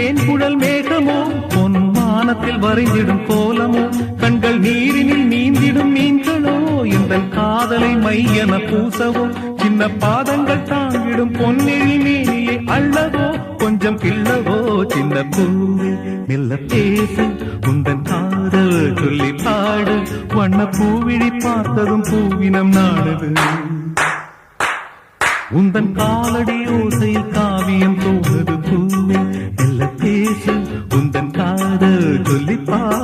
தேன்குழல் மேகமோ பொன்மானத்தில் வரைந்திடும் கோலமோ கண்கள் நீரினில் நீந்திடும் மீன்களோ இந்த காதலை மையென பூசவோ சின்ன பாதங்கள் தாங்கிடும் பொன்னெழி மேனியை அள்ளவோ கொஞ்சம் கிள்ளவோ சின்ன பூவே மெல்ல பேசு உந்தன் காதல் சொல்லி பாடு வண்ண பூவிழி பார்த்ததும் பூவினம் நாடுது உந்தன் காலடி ஓசையில் காவியம் தோணுது பூவே மெல்ல பேசு உந்தன் காதல் சொல்லி பாடு